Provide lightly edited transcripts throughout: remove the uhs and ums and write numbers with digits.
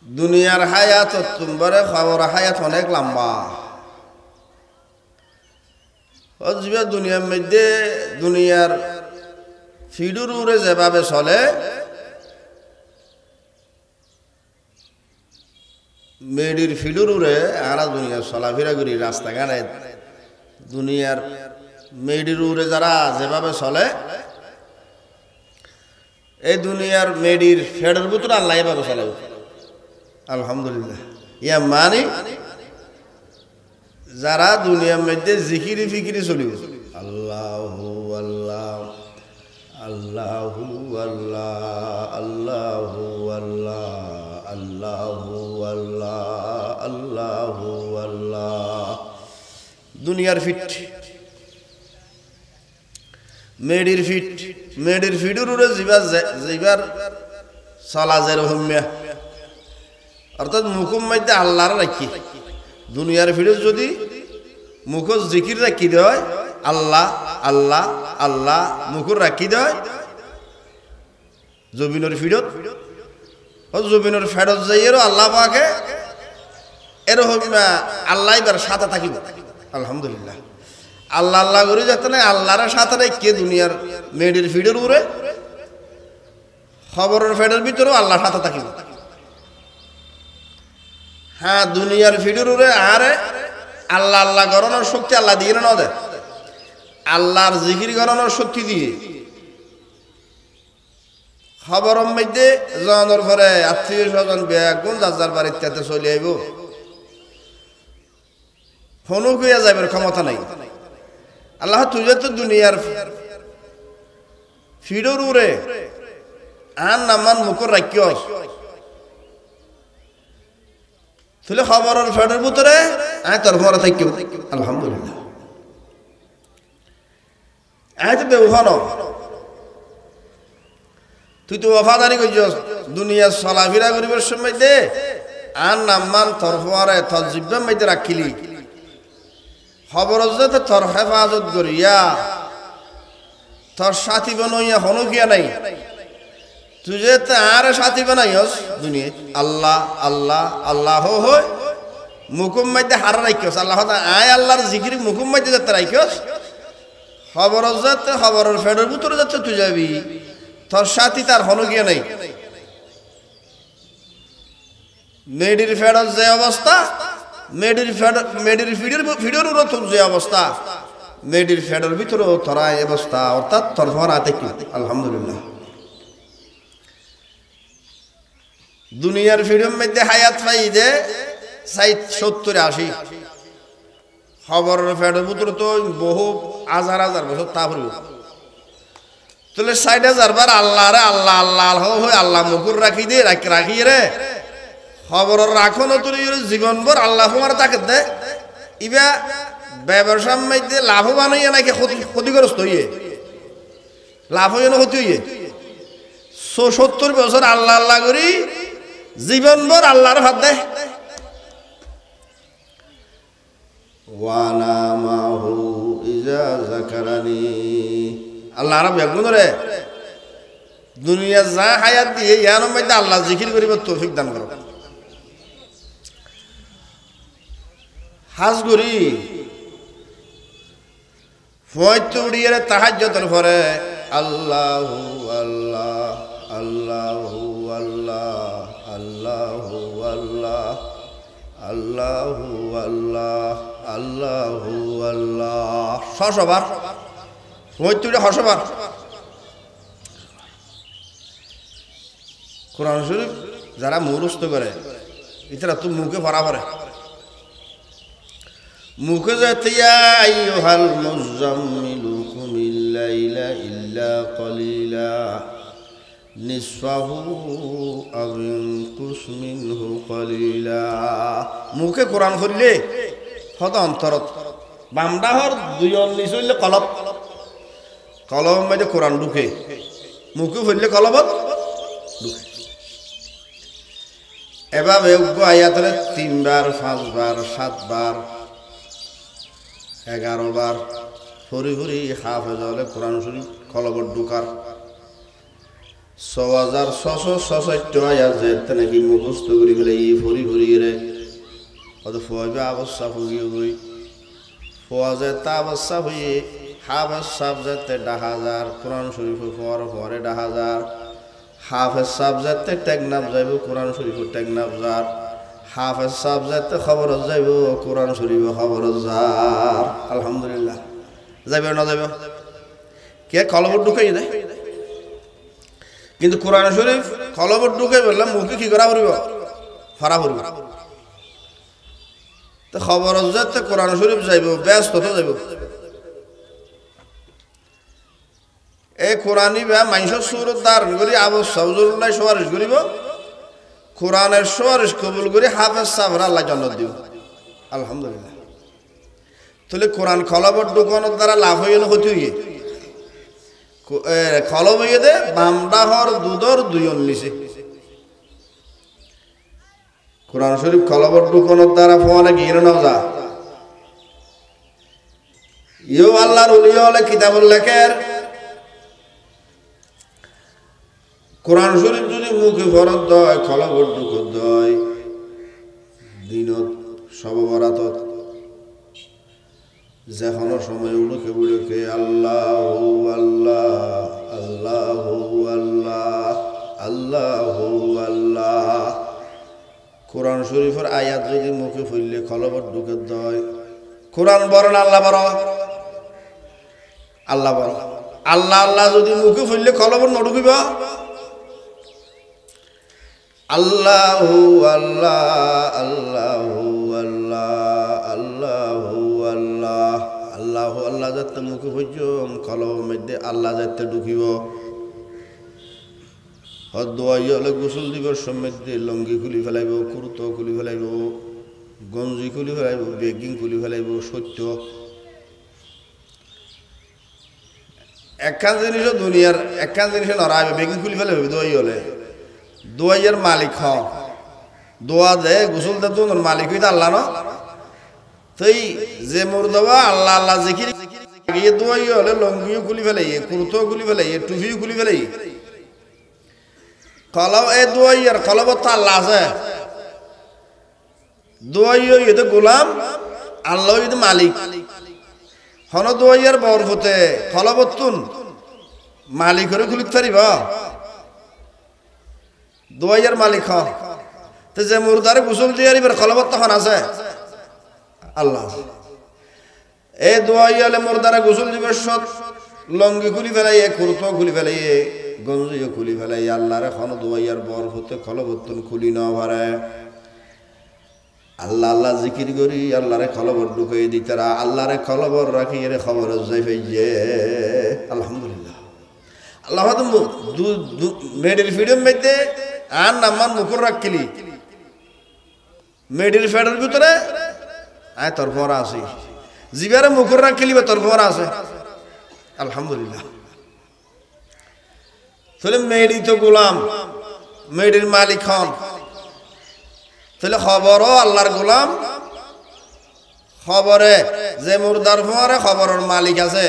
দুনিয়ার হায়াত তোমারে খবর হায়াত অনেক লম্বা অজবে দুনিয়ার মধ্যে দুনিয়ার ফিডুর উড়ে যেভাবে চলে মেডির ফিডুর উড়ে আরা দুনিয়ার চলাফেরা করি রাস্তাঘাটে দুনিয়ার মেডির উড়ে যারা যেভাবে চলে এই দুনিয়ার মেডির ফেডের ভিতরে আল্লাহ এভাবে চলে আলহামদুলিল্লাহ ইয়া মানে যারা দুনিয়ার মধ্যে জিকিরি ফিকিরি চলিব আল্লাহু আল্লাহ আল্লাহু আল্লাহ আল্লাহু আল্লাহ আল্লাহু আল্লাহ আল্লাহু আল্লাহ দুনিয়ার ফিট মেডির ফিডুর উড়ে জিবার চলা যেরকম অর্থাৎ মুখের মধ্যে আল্লাহর রাখি দুনিয়ার ফিডুর যদি মুখ জিকির রাখি দেয় আল্লাহ আল্লাহ আল্লাহ মুখর রাখি দেয় জবিনের ফিডত জবিনের ফেরত যাইয়েরও আল্লাহ পাকে এরকম আল্লাহ এবার সাথে থাকিব আলহামদুলিল্লাহ আল্লাহ আল্লাহ করে যাতে না আল্লাহর সাথে কে দুনিয়ার মেডির ফিডের উড়ে খবরের ফেডের ভিতরেও আল্লাহ সাথে থাকিব হ্যাঁ দুনিয়ার ফিডের উড়ে আরে আল্লাহ আল্লাহ গড়ানোর শক্তি আল্লাহ দিয়ে না দেয় আল্লাহর জিকির গড়ানোর শক্তি দিয়ে খবরের মধ্যে জানার পরে আত্মীয় স্বজন বেগুন যার বাড়িতে চলে আইব ফোনও হইয়া যাবার ক্ষমতা নাই আল্লাহ তুই তো দুনিয়ার ফিডর উড়ে আর নামান মুখর রাখিও তুলে খবরের ফেডের ভিতরে আয় তোর ঘরে থাকিও আলহামদুলিল্লাহ আয় তো বেউফান তুই তো ওফাদারি করছিস দুনিয়ার চলাফেরা করিবার সময় দে আর নামান তোর ফরে তোর জিব্বার মধ্যে রাখিলি খবর যে তোর হেফাজত করিয়া তোর সাথী বানাইয়া হনুকিয়া নাই তুই যে আর সাথী বানাইস দুনিয়া আল্লাহ আল্লাহ আল্লাহ হয় মুকুম মধ্যে হারা রাখিস আল্লাহ আয় আল্লাহর জিকির মুকুম মধ্যে যাতে রাখিস খবর যাতে খবরের ফেডের ভিতরে যাচ্ছে তুই যাবি তোর সাথী তার হনুকিয়া নাই মেডির ফেডর যে অবস্থা মেডির ফিডের উড়ো তোর যে অবস্থা মেডির ফেডের ভিতরেও তোরা অবস্থা অর্থাৎ তোর ভরা দেখি আলহামদুলিল্লাহ দুনিয়ার ফিডের মধ্যে হায়াত পাই যে 70-80 খবরের ফেডের ভিতরে তো বহু হাজার হাজার বছর তা পড়ব তাহলে 60,000 বার আল্লাহ রে আল্লাহ আল্লাহ হয়ে আল্লাহ মুকুর রাখি দে রাখি রে খবরের রাখো না তুই জীবনভর আল্লাহ তোমার তাকে দে ইবা ব্যবসার মধ্যে লাভবান হইয়া নাকি ক্ষতিগ্রস্ত হইয়ে লাভ হইয়া না ক্ষতি হইয়ে 70 বছর আল্লাহ আল্লাহ করি জীবনভর আল্লাহর ভাত দেয় ওয়ানা মাহু ইজা যাকারানি আল্লাহ রাব বেগুন রে দুনিয়া যা হায়াত দিয়ে ইয়ার মধ্যে আল্লাহ জিকির করিবার তৌফিক দান করো হাজ করি ফয়তো উড়িয়ে তাহাজ্জুদের পরে আল্লাহু আল্লাহ আল্লাহু আল্লাহ আল্লাহু আল্লাহ আল্লাহু আল্লাহ আল্লাহু আল্লাহ সবার ফয়তো উড়ে হসবার কোরআন শরীফ যারা মুখস্থ করে এরা তো মুখে ভরা ভরে মুখে যাতিয়া আইয়ুহাল মুযাম্মিলু কুমিল লাইলা ইল্লা কলিলা নিসফাহু আও ইনকুস মিনহু কলিলা মুখে কোরআন পড়লে হদ অন্তরত বামডা হর দুইয়ল নিচলে কলব মধ্যে কোরআন ঢুকে মুখে পড়লে কলবত ঢুকে এভাবে আয়াতরে 3 বার 5 বার 7 বার 11 বার ফুরি ফুরি হাফেজ হলে কোরআন শরীফ কলবত ঢুকার 6,667 আয়াত যেতে নাকি মুখস্থ করি ফেলে ই ফরি ফরি রে অত ফোয়াবে অবস্থা ফুগিয়ে গই ফোয়া যেতে অবস্থা হয়ে হাফেজ সাহেব যেতে 10,000 কোরআন শরীফ ফোয়ারে 10,000 হাফেজ সাহেব যেতে টেকনাফ যাইব কোরআন শরীফ টেকনাফ যার হাফেজ সাহেব যেতে খবর যাইব কোরআন শরীফ খবর যার আলহামদুলিল্লাহ যাইব না যাইব কে কলবর ঢুকাই দেয় কিন্তু কোরআন শরীফ কলবর ঢুকাই বললাম মুখে কি করা পড়িব ফরা পড়িব তো খবর যাতে কোরআন শরীফ যাইব ব্যস্ত তো যাইব এই কোরআনই বা মানুষের সুরত ধারণ করি আবু সাউজুল্লাহ সুপারিশ করিব কোরআনের সুপারিশ কবুল করে হাফেজ সাহেব আল্লাহ জান্নাত দিব আলহামদুলিল্লাহ তাহলে কোরআন কলবর ঢুকানোর দ্বারা লাভ হয়ে গেল ক্ষতি হয়ে কলব হয়ে দে বামডাহর দুধর দুইজন নিছে কোরআন শরীফ কলবর ঢুকানোর দ্বারা ফোনে গিয়ে না যা ইউ আল্লাহর উলিয়া হলে কিতাবুল লেখের কোরআন শরীফ যদি মুখে ফরত দয় কলবর ঢুকত দয় দিনত সবরাতত যেখানো সময় উড়ুকে বুড়ুকে আল্লাহ আল্লাহ আল্লাহ আল্লাহ আল্লাহ আল্লাহ কোরআন শরীফের আয়াত যদি মুখে ফুললে কলবর ঢুকে দয় কোরআন বড় না আল্লাহ বড় আল্লাহ বড় আল্লাহ আল্লাহ যদি মুখে ফুললে কলবর নঢুকিব আল্লাহ আল্লাহ আল্লাহ আল্লাহ আল্লাহ আল্লাহ আল্লাহ আল্লাহ যাতে মুখে ফুজম কলবের মধ্যে আল্লাহ যাতে ঢুকিব হদোয়াই হলে গোসল দিবস মধ্যে লঙ্গি খুলি ফেলাইব কুর্ত খুলি ফেলাইব গঞ্জি খুলি ফেলাইব বেগিং খুলি ফেলাইব সত্য একখান জিনিস দুনিয়ার একখান জিনিস নড়াইবে বেগিং খুলি ফেলাইব দোয়াই হলে দোয়াইয়ের মালিক হ দোয়া দে গোসল দে তোর মালিক হইতে আল্লাহ ন তুই যে মোর দেওয়া আল্লাহ আল্লাহ জিকির গিয়ে দোয়াই হলে লঙ্গিও খুলি ফেলাই কুর্তো খুলি ফেলাই টুপিও খুলি ফেলাই কলব এ দোয়াইয়ের কলবত তো আল্লাহ আছে দোয়াইও ইয়ে গোলাম আল্লাহ ইয়ে মালিক হন দোয়াইয়ের বরফতে কলবতুন মালিক করে খুলিতে পারিব দোয়াইয়ের মালিক হ তো যে মুর্দারে গোসল দিয়ে এবার কলবত তখন আছে আল্লাহ এ দোয়াই হলে মুর্দারে গোসল দিবে সৎ লঙ্গি খুলি ফেলাই কুর্তো খুলি ফেলাই গঞ্জিও খুলি ফেলাই আল্লাহরে খন দোয়াইয়ার বর হতে কলবতুন খুলি না পারে আল্লাহ আল্লাহ জিকির করি আল্লাহরে কলবর ঢুকাই দিতারা আল্লাহরে কলবর রাখি এর খবর যাই ফেজে আলহামদুলিল্লাহ আল্লাহ মেডির ফিডম মধ্যে আর নাম্বার মুখর রাখলি মেডির ফেডের ভিতরে আয় তোর ভরা আছে জিবারে মুখর রাখলি বা তোর ভরা আছে আলহামদুলিল্লাহ তাহলে মেডি তো গোলাম মেডির মালিক হন তাহলে খবরও আল্লাহর গোলাম খবরে যে মুর্দার ভরে খবরের মালিক আছে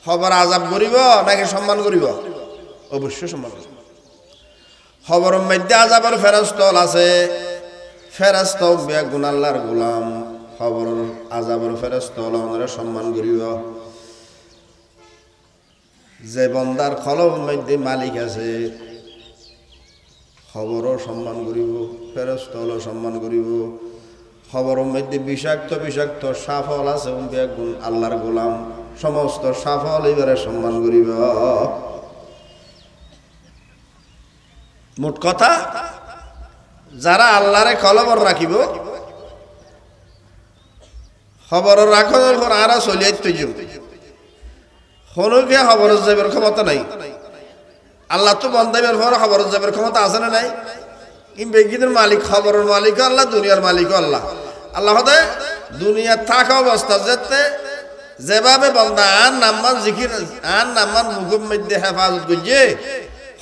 খবর আজাব করিব নাকি সম্মান করিব অবশ্যই সম্মান করিব খবরের মধ্যে আজাবের ফেরস্তল আছে ফেরস্ত বেগুন আল্লাহর গোলাম খবরের আজাবের ফেরস্তল আমরা সম্মান করিব যে বন্দার কলবের মধ্যে মালিক আছে খবরও সম্মান করিব ফেরস্তলও সম্মান করিব খবরের মধ্যে বিষাক্ত বিষাক্ত সাফল আছে বেগুন আল্লাহর গোলাম সমস্ত সাফল এবারে সম্মান করিব মোট কথা যারা আল্লাহরে কলবর রাখিব খবর রাখার পর আরা চলিয়ে তৈজ হনুকে খবর যাবের ক্ষমতা নাই আল্লাহ তো বন্দাইবের পর খবর যাবের ক্ষমতা আছে না নাই বেগিনের মালিক খবরের মালিক আল্লাহ দুনিয়ার মালিক আল্লাহ আল্লাহ দুনিয়া থাকা অবস্থা যেতে যেভাবে বন্দা আর নাম্মান জিকির আর নাম্মান মুখের মধ্যে হেফাজত করছে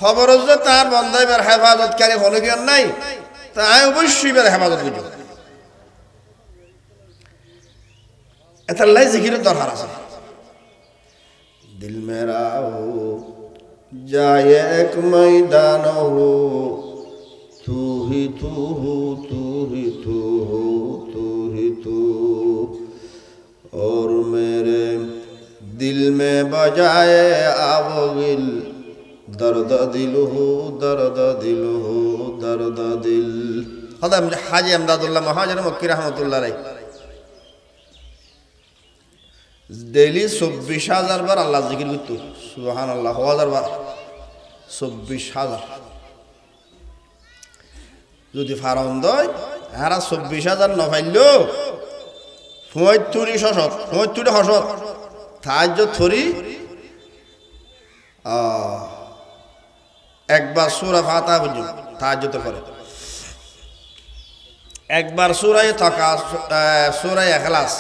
খবর যে তার বন্দাইবার হেফাজতকারী হনুকে নাই তাই অবশ্যই বের হেফাজত করছে এটার লাই জিকিরের দরকার আছে দিল মেরা হো जाए एक मैदान हो तू ही तू हो तू ही तू हो तू ही तू और मेरे दिल में बजाए आवगिल दर्द दिल हो दर्द दिल हो दर्द दिल हदम हाजी अमदादुल्लाह महाजर मक्की रहमतुल्लाह अलैह डेली 24,000 बार अल्लाह जिकिर करतो सुबहानाल्लाह 1000 बार 24,000 যদি ফারন দয় হারা 24,000 ন পাইলো 75 হসত তাহাজ্জুদ থরি একবার সূরা ফাতিহা পর্যন্ত তাহাজ্জুদ করে একবার সূরা তাকা সূরা ইখলাস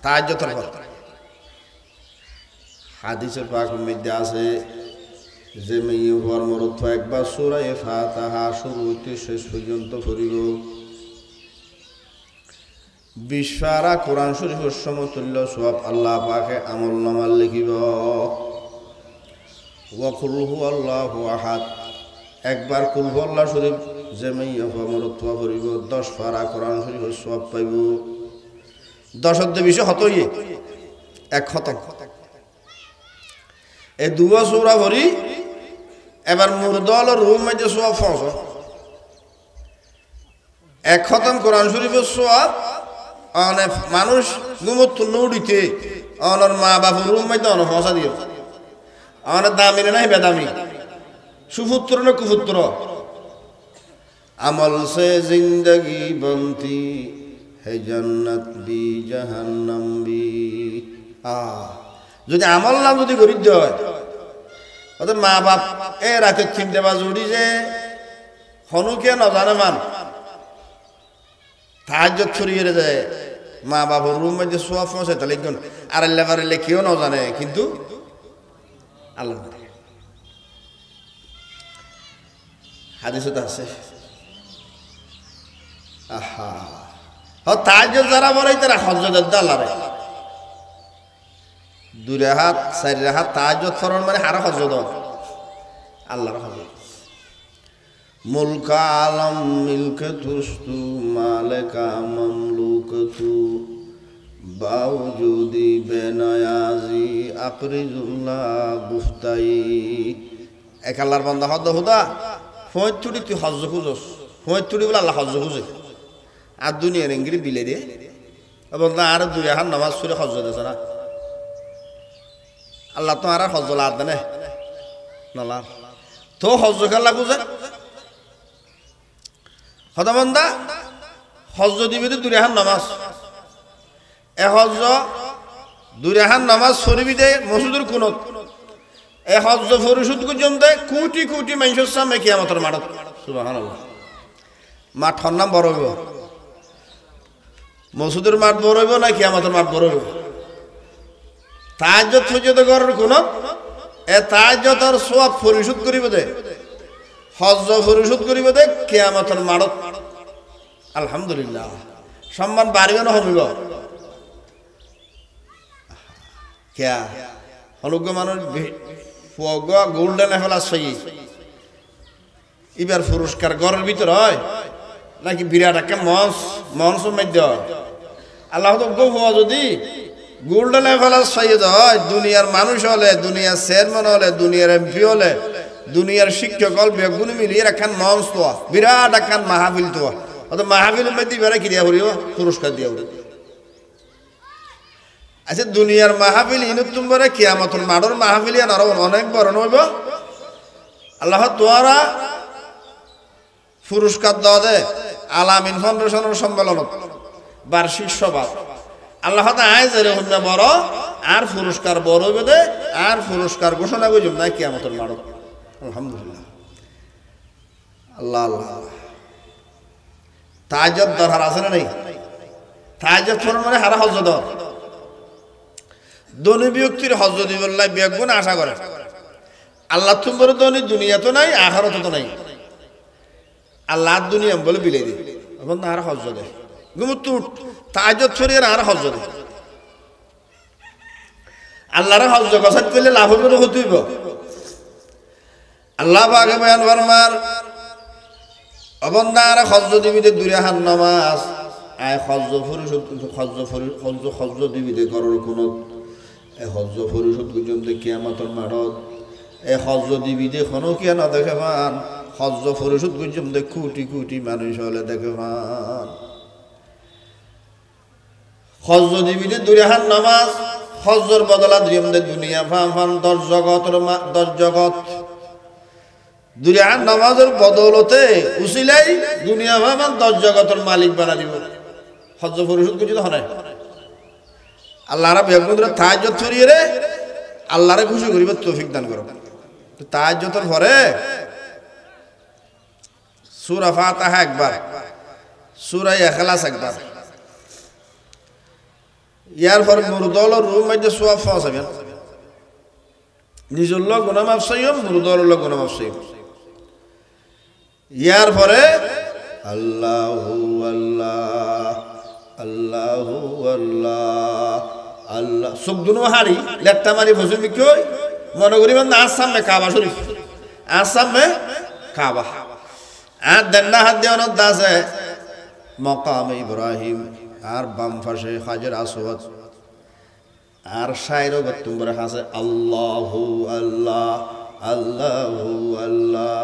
তাহাজ্জুদ করে হাদিসের পাকের মধ্যে আছে যে মেয়ে কর্মরত একবার সূরা ফাতিহা শুরু হইতে শেষ পর্যন্ত পড়িব 20 পারা কোরআন শরীফের সমতুল্য সওয়াব আল্লাহ পাকে আমলনামায় লিখিব ওয়া কুল হুয়াল্লাহু আহাদ একবার কুল হুয়াল্লাহ শরীফ যে মেয়ে কর্মরত পড়িব 10 পারা কোরআন শরীফের সওয়াব পাইব 10 অর্ধ 20 হতই এক খতম এই দুয়া সূরা পড়ি এবার মুরদল রুম মধ্যে সওয়াব ফস এক খতম কোরআন শরীফের সওয়াব অনেক মানুষ গুমত নুড়িতে অনর মা বাবা রুম মধ্যে অন ফসা দিও অনেক দামি নাই বেদামি সুপুত্র না কুপুত্র আমল সে জিন্দগি বনতি হে জান্নাত বি জাহান্নাম বি যদি আমল নাম যদি গরিব হয় ওদের মা বাপ এ রাতে 3টে বাজে উঠি যে হনুকে নজানে মান তাহাজ্জুদ ছড়িয়ে যায় মা বাবার রুম মধ্যে সোয়া ফসে তাহলে একজন আর লেভারে লেখিও না জানে কিন্তু আল্লাহ হাদিসে তো আছে আহা তাহাজ্জুদ যারা বলে তারা হজ্জতের দালারে 2 রাকাত 4 রাকাত তাহাজ্জুদ ফরজ মানে হারা হজ্জত আল্লাহর হজ্জত মুলকা আলম মিলকে তুস্তু মালিকা মামলুকতু বাউজুদি বেনায়াজি আকরিজুল্লাহ গুফতাই এক আল্লাহর বান্দা হদ হুদা ফয়তুড়ি তুই হজ্জ খুঁজস ফয়তুড়ি বলে আল্লাহ হজ্জ খুঁজে আর দুনিয়ার ইংরি বিলে দিয়ে এবং আর 2 রাকাত নামাজ পড়ে হজ্জ দেছে না আল্লাহ তো আর হজ্জ লাদ দেনে নালা তো হজ্জ খেলা খুঁজে হদাবন্দা হজ্জ দিবে 2 রাকাত নামাজ এ হজ্জ 2 রাকাত নামাজ পড়বি দে মসজিদের কোনত এ হজ্জ পরিশোধ পর্যন্ত কোটি কোটি মানুষের সামনে কিয়ামতের মাঠত সুবহানাল্লাহ মাঠর নাম বড় হইব মসজিদের মাঠ বড় হইব না কিয়ামতের মাঠ বড় হইব তাহাজ্জুদ পর্যন্ত করার কোনত এ তাহাজ্জুদের সওয়াব পরিশোধ করিব দে হজ্জ পরিশোধ করিব দে কিয়ামতের মাঠত আলহামদুলিল্লাহ সম্মান বাড়িবে না হইব কিয়া অনুগ্রহ মানুষ গোল্ডেন এফেলা সই এবার পুরস্কার ঘরের ভিতর হয় নাকি বিরাট একটা মঞ্চ মধ্যে হয় আল্লাহ তো গোয়া যদি গোল্ডেন এফেলা সৈয়দ হয় দুনিয়ার মানুষ হলে দুনিয়ার চেয়ারম্যান হলে দুনিয়ার এমপি হলে দুনিয়ার শিক্ষক হল বেগুনি মিলিয়ে একখান মঞ্চ তো বিরাট একখান মাহফিল তো অত মাহফিলের মধ্যে এবারে কি দিয়া করিব পুরস্কার দিয়া করিব আচ্ছা দুনিয়ার মাহফিল ইনুতুম করে কিয়ামতের মাঠের মাহফিল আরো অনেক বড় হইব আল্লাহ তোরা পুরস্কার দেওয়া দে আলামিন ফাউন্ডেশনের সম্মেলনত বার্ষিক সভা আল্লাহ আয় যেরকম বড় আর পুরস্কার বড় হইবে দে আর পুরস্কার ঘোষণা করলাম না কিয়ামতের মাঠত আলহামদুলিল্লাহ আল্লাহ আল্লাহ তাহাজ্জুদ দরকার আছে না নাই তাহাজ্জুদ ফরজ মানে হারা হজ্জ দর ধনী ব্যক্তির হজ্জ দিবল্লাহ বেগুন আশা করে আল্লাহ তোমার ধনী দুনিয়া তো নাই আখিরাত তো নাই আল্লাহ দুনিয়া বলে বিলে দি এখন আর হজ্জ দে গুমতু তাহাজ্জুদ ছড়িয়ে আর হজ্জ দে আল্লাহর হজ্জ গসাত পেলে লাভ হবে হইব আল্লাহ পাক বয়ান ফরমান অবন্দার হজ্জ দিবিতে দূরে হান নামাজ আয় হজ্জ পরিশোধ দিবিতে করার কোনো হজ্জ পরিশোধ পর্যন্ত কিয়ামতের মাঠত এই হজ্জ দিবিতে কোনো কিয়া না দেখে পান হজ্জ পরিশোধ পর্যন্ত কোটি কোটি মানুষ হলে দেখে পান হজ্জ দিবিতে দূরে হান নামাজ হজ্জর বদলা দুনিয়া দুনিয়া ফান ফান দশ জগৎ দুনিয়ার নামাজের বদৌলতে উসিলাই দুনিয়া ভাবান 10 জগতের মালিক বানা দিব হজ্জ পরিশোধ কিছু তো হয় আল্লাহরা বেগুনরা তাহাজ্জুদ ছড়িয়ে রে আল্লাহরে খুশি করিব তৌফিক দান করো তাহাজ্জুদের পরে সূরা ফাতিহা একবার সূরা ইখলাস একবার ইয়ার পর মুরদল রুম মধ্যে সওয়াব পাবেন নিজের লোক গুনাহ মাফ চাইও মুরদল লোক গুনাহ মাফ চাইও ইয়ার পরে আল্লাহু আল্লাহ আল্লাহু আল্লাহ আল্লাহ সুবদুন হারি লেট্টা মারি ফসল কই মনে করি মানে আসাম মে কাবা শরীফ আসাম মে কাবা আর দন্না হাত দেওয়ানো দাসে মাকাম ইব্রাহিম আর বাম পাশে হাজর আসওয়াদ আর শায়রো গতুমরে হাসে আল্লাহু আল্লাহ আল্লাহু আল্লাহ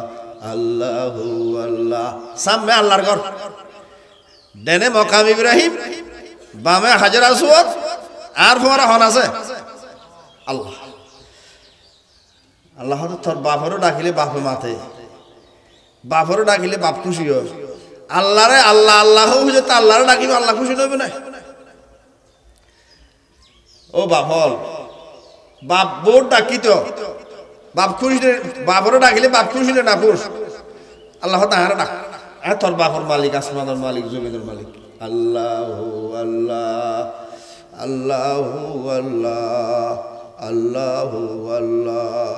আল্লাহু আল্লাহ সামনে আল্লাহর ঘর ডানে মাকাম ইব্রাহিম বামে হাজর আসওয়াদ আর ফোরা হন আছে আল্লাহ আল্লাহ তো তোর বাপরও ডাকিলে বাপে মাথে বাপরও ডাকিলে বাপ খুশি হয় আল্লাহরে আল্লাহ আল্লাহ হইছে তা আল্লাহরে ডাকিব আল্লাহ খুশি হইবে না ও বাপল বাপ বোর ডাকিত বাপ খুশি বাপরও ডাকিলে বাপ খুশি না পুষ আল্লাহ তাহারে ডাক আর তোর বাপর মালিক আসমানের মালিক জমিনের মালিক আল্লাহু আল্লাহ আল্লাহু আল্লাহ আল্লাহু আল্লাহ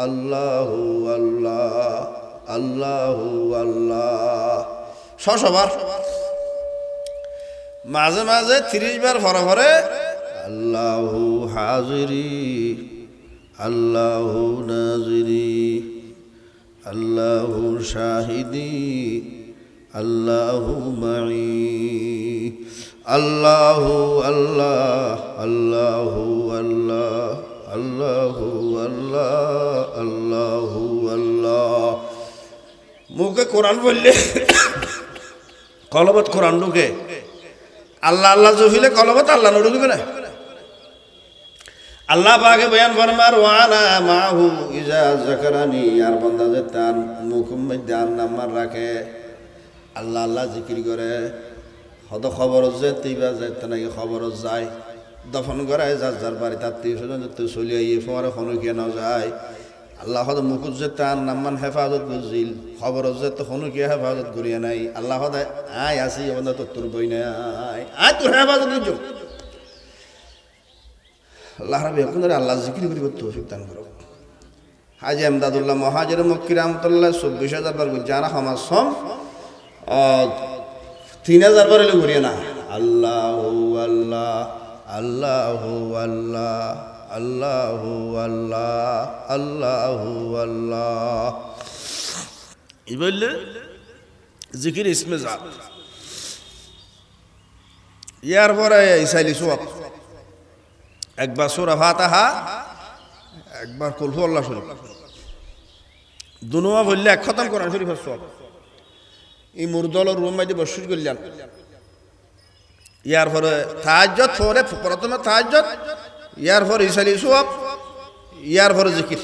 আল্লাহু আল্লাহ আল্লাহু আল্লাহ সবার মাঝে মাঝে 30 বার ফরে ফরে আল্লাহু হাজিরি আল্লাহু নাজিরি আল্লাহু শাহিদি আল্লাহু মাই আল্লাহু আল্লাহ আল্লাহু আল্লাহ আল্লাহু আল্লাহ আল্লাহু আল্লাহ মুখে কোরআন বললে কলবত কোরআন ঢুকে আল্লাহ আল্লাহ জফিলে কলবত আল্লাহ ঢুকবে না আল্লাহ পাকে বয়ান ফরমার ওয়ানা মাহু ইজা যাকারানি আর বান্দা যে তার মুখের মধ্যে আর নাম্বার রাখে আল্লাহ আল্লাহ জিকির করে হদ খবর যে তিবা যায় নাকি খবর যায় দফন করায় যার যার বাড়ি তার টিউশন চলে আইয়ে ফোয়ারে ফোন কে না যায় আল্লাহ হদ মুকুত যে তার নাম্মান হেফাজত বুঝিল খবর যে তো ফোন কে হেফাজত করিয়া নাই আল্লাহ হদ আয় আসি বন্ধা তোর বই নাই আয় তোর হেফাজত বুঝো আল্লাহ রাব্বি এখন আল্লাহ জিকির করিব তৌফিক দান করো হাজী আমদাদুল্লাহ মহাজির মক্কি রহমতুল্লাহ 24,000 বার যারা আমার সম 3,000 বার ঘুরিয়ে না আল্লাহু আল্লাহ আল্লাহু আল্লাহ আল্লাহু আল্লাহ আল্লাহু আল্লাহ এই বললে জিকির ইসমে জাত ইয়ার পরে ইসাইলি সওয়াব একবার সূরা ফাতিহা একবার কুল হুয়াল্লাহ শরীফ দুনোয়া বললে এক খতম কোরআন শরীফের সওয়াব এই মুরদলের রুম মধ্যে বসে গেলেন ইয়ার পরে তাহাজ্জুদ পরে প্রথমে তাহাজ্জুদ ইয়ার পরে ইসাইলি সওয়াব ইয়ার পরে জিকির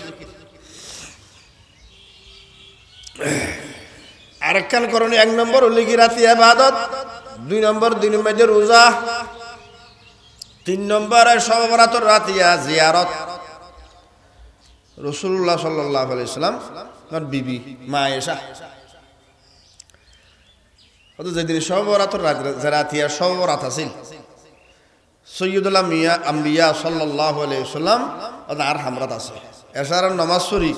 আরেকখান করণীয় 1 নম্বর হলো কি রাতে ইবাদত 2 নম্বর দিনের মধ্যে রোজা 3 নম্বরে শবে বরাতের রাতিয়া জিয়ারত রাসূলুল্লাহ সাল্লাল্লাহু আলাইহি সাল্লাম তার বিবি মা আয়েশা ওদের যেদিন শবে বরাতের রাতিয়া শবে বরাত আছিল সৈয়দুল আম্বিয়া সাল্লাল্লাহু আলাইহি সাল্লাম আর হামরাত আছে এশারার নামাজ পড়ি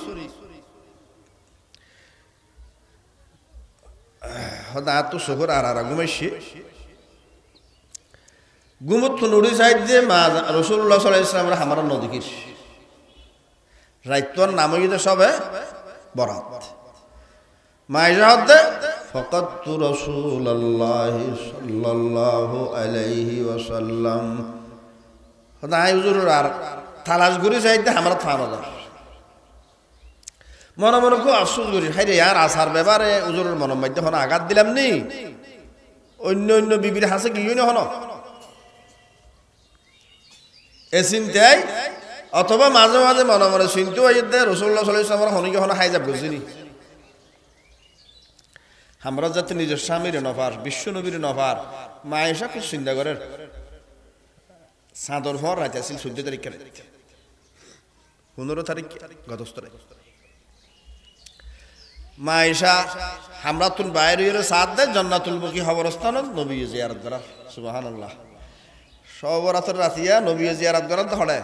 হদা তো শহর আর ঘুমাইছে গুমত নুড়ি সাইড দিয়ে মা রাসূলুল্লাহ সাল্লাল্লাহু আলাইহি ওয়াসাল্লাম হামারা নদীকির রাইতর নামই তো সবে বরাত মায়েশা হতে ফাকাতু রাসূলুল্লাহ সাল্লাল্লাহু আলাইহি ওয়াসাল্লাম খোদাই হুজুর আর তালাশ করি চাইতে আমরা থানা দাও মনে মনে খুব আফসোস করি হাই রে আর আসার ব্যাপারে হুজুরের মনের মধ্যে হন আঘাত দিলাম নি অন্য অন্য বিবির হাসে কি হইনি হন এ চিন্তায় অথবা মাঝে মাঝে মনে মনে চিন্তা হয়ে যেতে রাসূলুল্লাহ সাল্লাল্লাহু আলাইহি ওয়াসাল্লাম হনিকে হন হাইজাব বুঝিনি আমরা যাতে নিজের স্বামীর নফার বিশ্ব নবীর নফার মায়েশা খুব চিন্তা করে চাঁদর পর রাতে আসিল 14 তারিখ 15 তারিখ গতস্ত মায়েশা আমরা তুন বাইরে সাথ দেয় জান্নাতুল বাকি খবরস্থান নবী জিয়ারত করা সুবহানাল্লাহ সবরাতের রাতিয়া নবী জিয়ারত করা তো হড়ে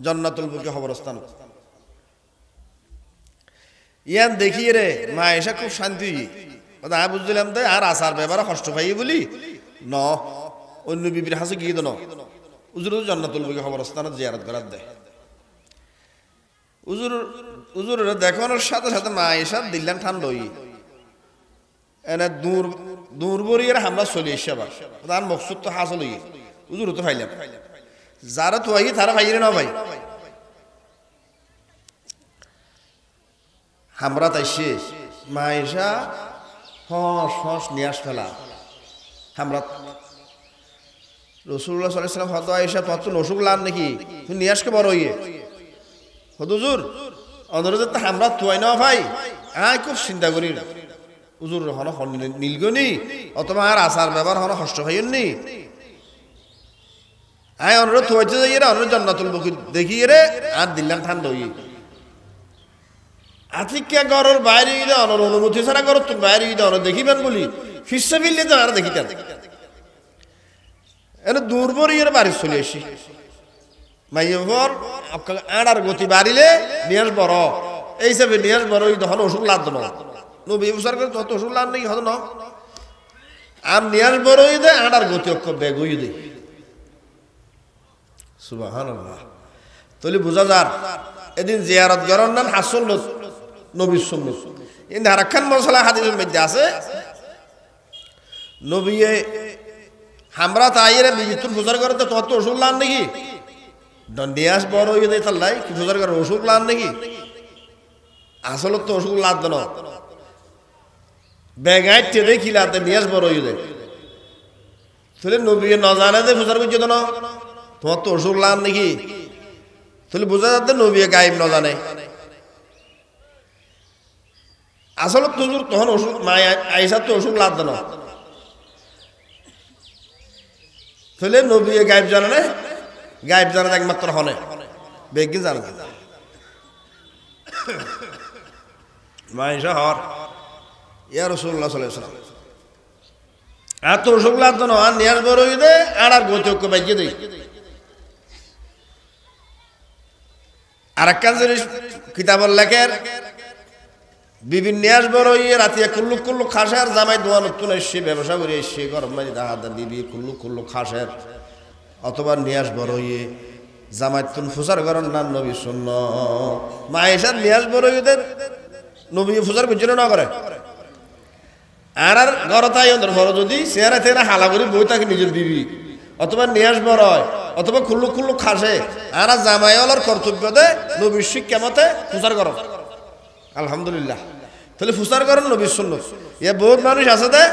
জান্নাতুল বাকি খবরস্থান ইয়ান দেখিয়ে রে মায়েশা খুব শান্তি কথা বুঝলাম তো আর আসার ব্যাপারে কষ্ট পাই বলি ন অন্য বিবির হাসে গিয়ে দেন হুজুর জান্নাতুল বাকি খবরস্থান জিয়ারত করার দেয় হুজুর দেখানোর সাথে সাথে মায়েশা দিল্লান ঠান্ডা হই এনে দূর বরিয়ে আমরা চলে এসে আবার তার মকসুদ তো হাসল হই হুজুর তো ফাইলাম যারা তো আই তারা ভাইরে না ভাই আমরা তাই শেষ মায়েশা হস নিয়াস ফেলা আমরা রাসূলুল্লাহ সাল্লাল্লাহু আলাইহি ওয়াসাল্লাম হয়তো আয়েশা তত অসুখ লান নাকি তুই নিয়াসকে বড় হইয়ে হুজুর অনুরোধ তো আমরা তুই না ভাই আয় খুব চিন্তা করি হুজুর হন নীলগনি অথবা আর আসার ব্যাপার হন কষ্ট ভাইনি আয় অনুরোধ তুইতে যাই রে অনুরোধ জান্নাতুল বাকি দেখিয়ে রে আর দিল্লান ঠান্ডা হই আতিকে ঘরের বাইরে গিয়ে অনুমতি ছাড়া ঘর তুমি বাইরে গিয়ে দেখিবেন বলি ফিসে ফিরলে তো আর দেখিতেন এনে দূরবরিয়ের বাড়ি চলে আসি মাইয়র আড়ার গতি বাড়িলে নিয়াস বড় এই হিসাবে নিয়াস বড় তখন ওষুধ লাদ না নবী উসার করে তত ওষুধ লাদ নাকি হতো না আর নিয়াস বড়ই দে আড়ার গতি অক্ষ বেগ হয়ে দে সুবহানাল্লাহ তাহলে বোঝা যার এদিন জিয়ারত করার নাম হাসল নবীর সুন্নাত এই ধারাখান মশলা হাদিসের মধ্যে আছে নবী আমরা তাইরে বিবিতুল ফুজার করে তো তত ওষুধ লান নাকি দন্ডিয়াস বড় হয়ে দেয় তার লাই কি ফুজার করে ওষুধ লান নাকি আসলে তো ওষুধ লাদ না বেগাইতে দেখি লাতে নিয়াস বড় হয়ে দেয় তাহলে নবী ন জানে যে ফুজার করছে তো না তোমার তো ওষুধ লান নাকি তাহলে বোঝা যাচ্ছে নবী গায়েব ন জানে আসলে তুজুর তখন ওষুধ মায় আয়েশা তো ওষুধ লাদ না তাহলে নবী গায়েব জানে না গায়েব জানা একমাত্র হনে বেগিন জানা মায়েশা হর ইয়া রাসূলুল্লাহ সাল্লাল্লাহু আলাইহি ওয়াসাল্লাম এত ওষুধ লাদ না আর নিয়াস বড় হয়ে দে আর গতিক বাজিয়ে দেই আর একটা জিনিস কিতাবুল লেখের বিভিন্ন নিয়াস বড় হয়ে রাতিয়া কুল্লু কুল্লু খাসের জামাই দোয়া নতুন এসে ব্যবসা করে এসে গরম মাঝে দাদা দিবি কুল্লু কুল্লু খাসের অথবা নিয়াস বড় হয়ে জামাইতুন ফুসার করার নাম নবী সুন্নাত মায়েশার নিয়াস বড় হয়ে নবী ফুসার বুঝছিল না করে আর আর গরতাই অন্তর বড় যদি চেয়ারে থেকে হালা করে বই থাকে নিজের বিবি অথবা নিয়াস বড় হয় অথবা কুল্লু কুল্লু খাসে আর জামাইওয়ালার কর্তব্য দে নবীর শিক্ষা মতে ফুসার করো আলহামদুলিল্লাহ তাহলে ফুসার করেন নবীর সুন্নাত এ বহুত মানুষ আছে দে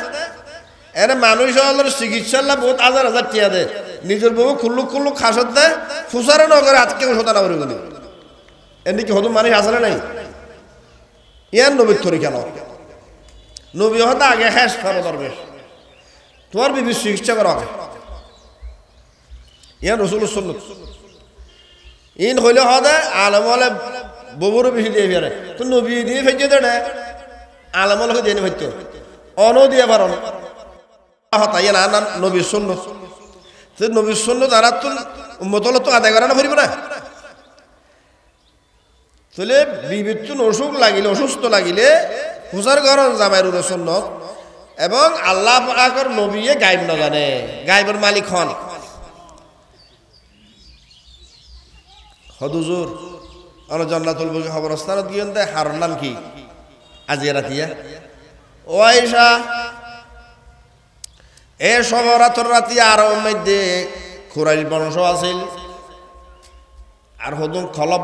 এনে মানুষ হলের চিকিৎসার লাভ বহুত হাজার হাজার টিয়া দে নিজের বউ খুল্লুক খুল্লুক খাসত দে ফুসারে নগরে আজকে সদা না করে গেলি এমনি কি হতো মানুষ আসলে নাই ইয়ার নবীর থরি কেন নবী হতে আগে হ্যাস ফেরো দরবেশ তোমার বিবির চিকিৎসা করা হবে ইয়ার রসুল সুন্নাত ইন হইলে হদে আলম হলে ববুরও বেশি দিয়ে ফেরে তো নবী দিয়ে ফেজে দে আলম হলে দিয়ে ফেরত অন দিয়ে পারো হতাই না না নবীর সুন্নাত নবীর সুন্নাত তারা তো উম্মতল তো আদায় করা না পারিব না তাহলে বিবির অসুখ লাগিলে অসুস্থ লাগিলে হুসার গরম জামাইরুর সুন্নাত এবং আল্লাহ পাকের নবীয়ে গায়েব না জানে গায়েবের মালিক হন হদুজুর অন জান্নাতুল বুকি খবরস্থানত গিয়ে দেয় হারর নাম কি আজিয়া রাতিয়া ও আয়েশা এ সবরাতর রাতি আরবের মধ্যে খুরাইল বংশ আছিল আর হদুম খলব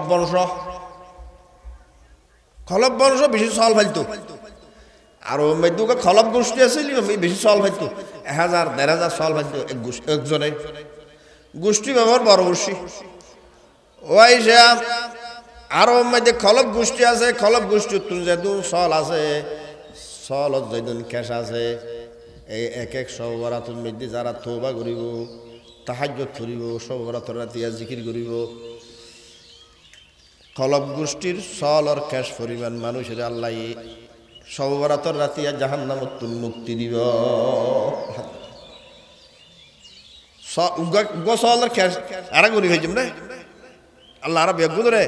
বংশ বেশি চল ফাইতো আর ওর মধ্যে খলব গোষ্ঠী আছিল বেশি চল ফাইতো 1000-1500 চল ফাইতো একজনে গোষ্ঠী ব্যবহার বড় গোষ্ঠী ও আয়েশা আর ওর মধ্যে খলব গোষ্ঠী আছে খলব গোষ্ঠীর যেদুন চল আছে চলত যেদুন কেশ আছে এই এক এক সবরাতের মধ্যে যারা তওবা করিব তাহাজ্জুদ করিব সবরাতের রাতে জিকির করিব খলব গোষ্ঠীর চলর কেশ পরিমাণ মানুষের আল্লাহ সবরাতের রাতে জাহান্নামত মুক্তি দিব চলর কেশ আরা করি হইজম রে আল্লাহ আরা বেগুন রে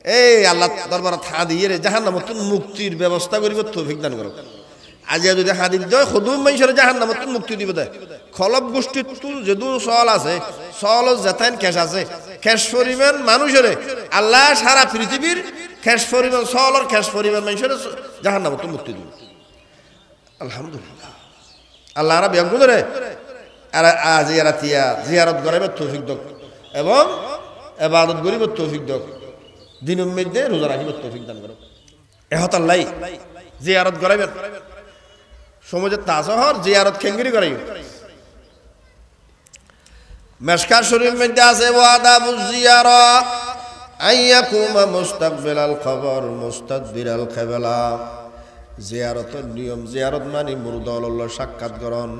এই আল্লাহ দরবারে থা দিয়ে রে জাহান্নামত মুক্তির ব্যবস্থা করিব তৌফিক দান করো আজিয়া যদি হাদিস দেয় খুদুম মানুষের জাহান্নামত মুক্তি দিব দেয় খলব গোষ্ঠীর যেদু চল আছে চল যেতেন কেশ আছে কেশ পরিমাণ মানুষের আল্লাহ সারা পৃথিবীর কেশ পরিমাণ চলর কেশ পরিমাণ মানুষের জাহান্নামত মুক্তি দিব আলহামদুলিল্লাহ আল্লাহ আরা বেগুন রে আর আজিয়া রাতিয়া জিয়ারত করাইবার তৌফিক দক এবং ইবাদত করিবার তৌফিক দক দিনের মধ্যে রোজা রাখিবার তৌফিক দান করো এহত আল্লাহ জিয়ারত করাইবেন সমাজের তাজহর জিয়ারত খেঙ্গিরি করাই মেশকার শরীফের মধ্যে আছে ওয়াদাবুজ জিয়ারা আইয়াকুমা মুস্তাকবিলাল কবর মুস্তাদবিরাল কিবলা জিয়ারতের নিয়ম জিয়ারত মানে মুরদাল্লাহ সাক্ষাৎ করন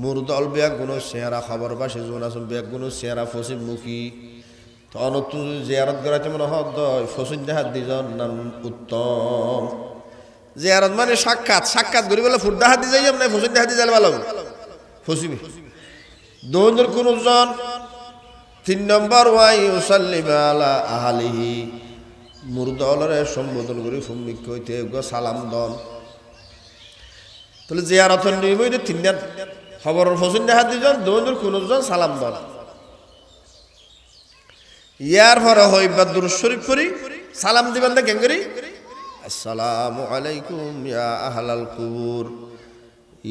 মুরদাল বিয়া গুণ চেহারা খবর বা সেজন আসুন বিয়া গুণ চেহারা ফসিম মুখী তখন তুই জিয়ারত করাইতে মনে হদ ফসিন দেহাত দিজন নাম উত্তম জিয়ারত মানে সাক্ষাৎ করি বলে ফুট দেহাত দিয়ে যাই না ফসিন দেহাত দিয়ে যালে ভালো ফসিবি দোনদের কোনজন 3 নম্বর ওয়াই ইউসাল্লিমা আলা আহলিহি মুরদালরে সম্বোধন করি ফুমিক কইতে সালাম দন তাহলে জিয়ারতের নিয়ম হইতে 3 দিন খবরের ফসিন দেহাত দিজন দোনদের কোনজন সালাম দন ইয়ার পরে হইবা দুরূদ শরীফ পড়ি সালাম দিবেন না কেন করি আসসালামু আলাইকুম ইয়া আহলাল কুবুর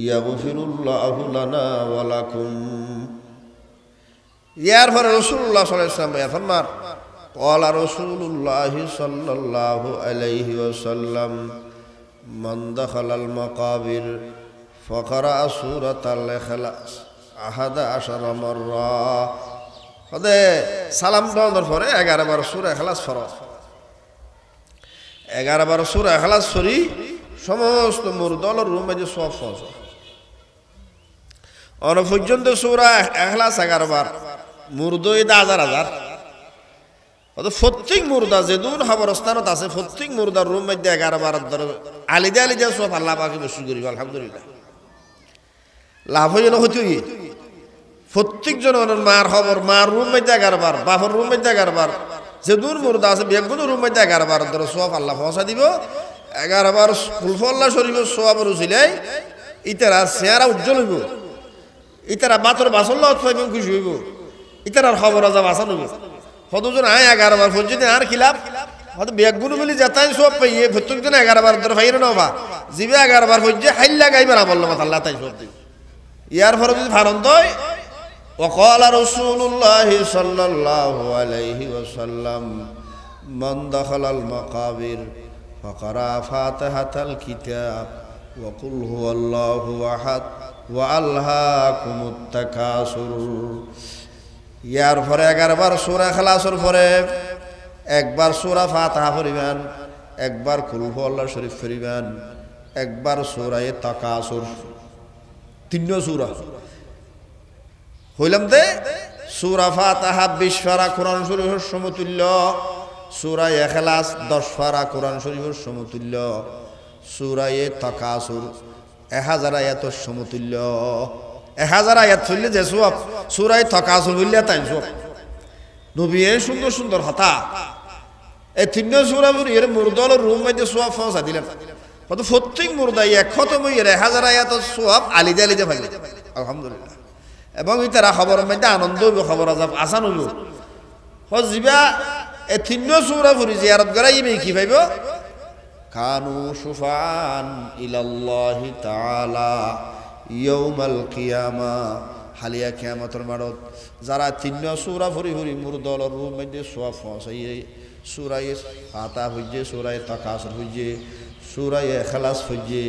ইয়াগফিরুল্লাহু লানা ওয়া লাকুম ইয়ার পরে রাসূলুল্লাহ সাল্লাল্লাহু আলাইহি ওয়াসাল্লাম ফরমার ক্বালা রাসূলুল্লাহ সাল্লাল্লাহু আলাইহি ওয়াসাল্লাম মান দাখালাল মাকাবির ফাকরা সূরাতাল ইখলাস 11 মাররা হদে সালাম দেওয়ার পরে 11 বার সূরা ইখলাস পড়ো 11 বার সূরা ইখলাস পড়ি সমস্ত মুরদলের রুমে যে সব ফজ অন পর্যন্ত সূরা ইখলাস 11 বার মুরদই 1000 হদে প্রত্যেক মুরদা যেদুন খবরস্থানত আছে প্রত্যেক মুরদার রুম মধ্যে 11 বার ধরে আলিদা সব আল্লাহ পাকে বসু করি আলহামদুলিল্লাহ লাভ হইল হইতুই প্রত্যেক জনের মার খবর মার রুম মধ্যে 11 বার বাপর রুম মধ্যে 11 বার যে দূর মুর্দা আছে বেগুন রুম মধ্যে 11 বার ধরে সব আল্লাহ পৌঁছা দিব 11 বার কুলফল্লাহ শরীফের সওয়াব রুজিলাই ইতারা চেহারা উজ্জ্বল হইব ইতারা বাতর বাসল্লাহ পাইব খুশি হইব ইতারার খবর আজা বাসা হইব কতজন আয় 11 বার পর্যন্ত আর খিলাফ হয়তো বেগুন মিলি যেতাই সব পাইয়ে প্রত্যেকজন 11 বার ধরে ফাইরে না বা জিবে 11 বার পর্যন্ত হাইল্লা গাইবার বললো আল্লাহ তাই সব দিব ইয়ার পরে যদি ভারত হয় وقال رسول الله صلى الله عليه وسلم من دخل المقابر فقرأ فاتحة الكتاب وقل هو الله أحد وألهاكم التكاثر ইয়ার পরে 11 বার সূরা ইখলাসের পরে একবার সূরা ফাতিহা পড়িবেন একবার কুল হুয়াল্লাহু শরীফ পড়িবেন একবার সূরা তাকাসুর 3 সূরা হইলাম দে সূরা ফাতিহা 20 পারা কোরআন শরীফের সমতুল্য সূরা ইখলাস 10 পারা কোরআন শরীফের সমতুল্য সূরা তাকাসুর 1000 আয়াতের সমতুল্য 1000 আয়াত হইলে যে সওয়াব সূরা তাকাসুর হইলে তাই সওয়াব নবী এই সুন্দর সুন্দর কথা এই 3 সূরা এর মুরদালের রুম মধ্যে সওয়াব পৌঁছা দিলেন কত প্রত্যেক মুরদাই এক খতম এর 1000 আয়াতের সওয়াব আলিদা পাইলে আলহামদুলিল্লাহ এবং ইতারা খবরের মধ্যে আনন্দ হইব খবর আজাব আসান হইব হজিবা এ তিন্ন সূরা ফুরি জিয়ারত করাই কি পাইব কানু সুফান ইলাল্লাহি তাআলা ইয়াউমাল কিয়ামা হালিয়া কিয়ামতের মাঠত যারা তিন্ন সূরা ফুরি ফুরি মুরদলর রূপ মধ্যে সোয়া ফসাইয়ে সূরা ফাতা হইছে সূরা তাকাসুর হইছে সূরা ইখলাস হইছে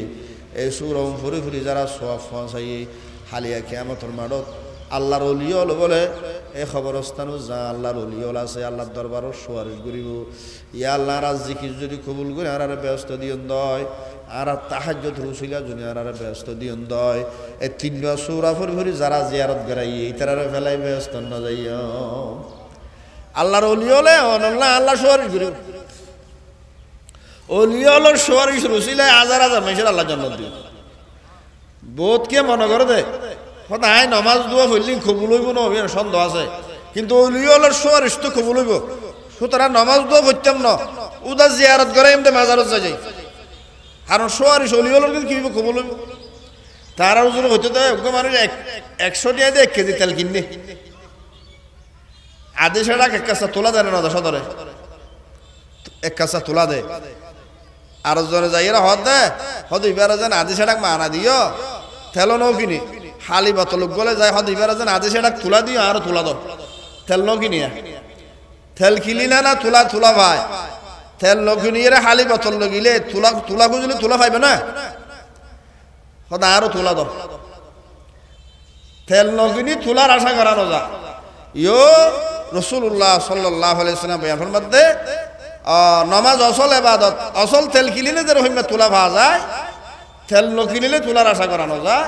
এই সূরা ফুরি ফুরি যারা সোয়া ফসাইয়ে হালিয়া কিয়ামতের মাঠত আল্লাহর ওলি হল বলে এই খবরস্থানও যা আল্লাহর ওলি হল আছে আল্লাহর দরবারও সুয়ারিশ করিব ইয়া আল্লাহ রাজ্জিকির যদি কবুল করে আর ব্যস্ত দিয়ন দয় আর তাহাজ্জুদ রুসিলা যদি আর ব্যস্ত দিয়ন দয় এই তিনটা সূরা ফুরি ফুরি যারা জিয়ারত করাই এই তারা ফেলাই ব্যস্ত না যাইও আল্লাহর ওলি হলে আল্লাহ সুয়ারিশ করিব ওলি হল সুয়ারিশ রুসিলা হাজার হাজার মানুষের আল্লাহ জান্নাত দিবে বোধ কে মনে করে দে সদায় নমাজ দোয়া ফেললি কবুল হইব না সন্দেহ আছে কিন্তু ওলিওয়ালার সুয়ারিশ তো কবুল হইব সুতরাং নমাজ দোয়া করতাম না উদা জিয়ারত করে এমনি মাজারত যাই কারণ সুয়ারিশ ওলিওয়ালার কিন্তু কি হইব কবুল হইব তারা ওজন হইতে দেয় মানুষ 100 টাকা দিয়ে 1 কেজি তেল কিনে আদেশ এক কাঁচা তোলা দেয় না সদরে এক কাঁচা তোলা দেয় আর জনে যাইরা হদ দেয় হদ ইবার যেন আদেশ মানা দিও তেল নও কিনি খালি বোতল গলে যায় হদ ইবার যেন আদেশ তুলা দিও আর তুলা দাও তেল নও কিনিয়া তেল কিলি না তুলা তুলা ভাই তেল নও কিনিয়ে খালি বোতল লগিলে তুলা তুলা খুঁজলে তুলা পাইবে না হদ আরো তুলা দাও তেল নও কিনি তুলার আশা করানো যা ইয়ো রাসূলুল্লাহ সাল্লাল্লাহু আলাইহি ওয়াসাল্লাম বয়ান ফরমাতে নামাজ আসল ইবাদত আসল তেল কিনিলে যে রহিমা তুলা পাওয়া যায় তেল ন কিনিলে তুলার আশা করানো যায়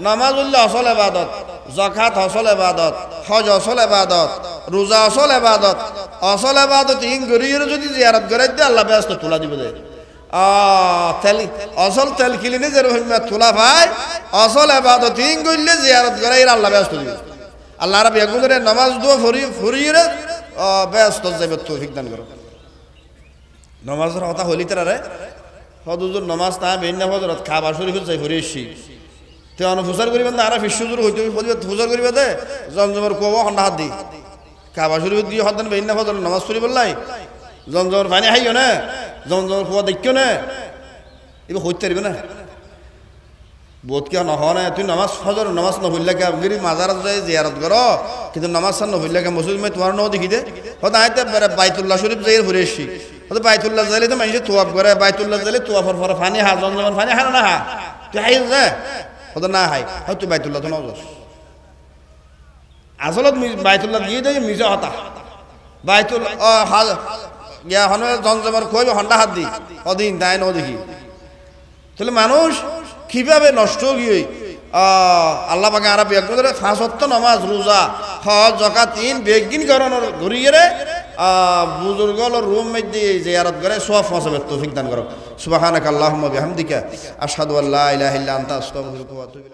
নামাজ হইলে আসল ইবাদত যাকাত আসল ইবাদত হজ আসল ইবাদত রোজা আসল ইবাদত ইন গরিয়ের যদি জিয়ারত করে দে আল্লাহ ব্যস্ত তুলা দিবে দে তেল আসল তেল কিনিলে যে রহিমা তুলা পায় আসল ইবাদত ইন গইলে জিয়ারত করে আল্লাহ ব্যস্ত দিবে আল্লাহ রাব্বি এগুলোর নামাজ দোয়া ফরিয়ে ব্যস্ত যাবে তৌফিক দান করো নমাজের কথা হলি তারা হদুজুর নমাজ তা বেন্না হজরত খাবার শরীফ যাই ঘুরে এসছি তে অনুফুসার করিবেন না আর ফিসুজুর হইতে ফুজার করিবে দে জমজমের কোয়া হন্ডা হাত দি খাবার শরীফ দিয়ে হদান বেন্না হজরত নমাজ পড়ি বললাই জমজমের পানি হাইও না জমজমের কোয়া দেখিও না এবার হইতে পারবে না বোধ কে নহনে তুই নামাজ ফজর নামাজ নভুল্লাকে গিরি মাজারত যাই জিয়ারত করো কিন্তু নামাজ সান নভুল্লাকে মসজিদ মে তোমার ন দেখি দে হয়তো আইতে বাইতুল্লাহ শরীফ যাই ঘুরে এসছি হয়তো বাইতুল্লাহ যাইলে তো মানুষের তোয়াব করে বাইতুল্লাহ যাইলে তোয়াফর ফর ফানি হা জমজমের ফানি হা না হা তুই হাই যা হয়তো না হাই হয়তো বাইতুল্লাহ তো নজর আসলত বাইতুল্লাহ গিয়ে দেয় মিজা হতা বাইতুল ইয়া হন জমজমের কইবে হন্ডা হাত দি অদিন তাই ন দেখি তাহলে মানুষ কিভাবে নষ্ট গিয়ে আল্লাহ পাকে আরব একদম ফাঁস ওয়াক্ত নামাজ রোজা হজ যাকাত তিন বেগিন করানোর ঘুরিয়ে বুজুর্গর রুম মধ্যে জিয়ারত করে সওয়াব পৌঁছাবে তৌফিক দান করো সুবহানাকাল্লাহুম্মা বিহামদিকা আশহাদু আল্লা ইলাহা ইল্লা আনতা আস্তাগফিরুকা ওয়া আতুবু